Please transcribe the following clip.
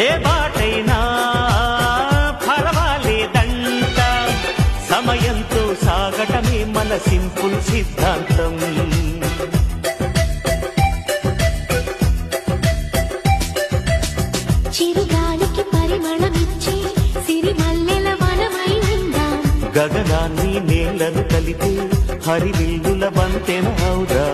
ఏ బాటైనా పర్వాలేదంట, సమయంతో సాగటమే మన సింపుల్ సిద్ధాంతం. చిరుగాలికి పరిమళమిచ్చే సిరిమల్లెల వనమై ఉందాం, గగనాన్ని నేలను కలిపే హరివిల్లుల వంతెన అవుదా.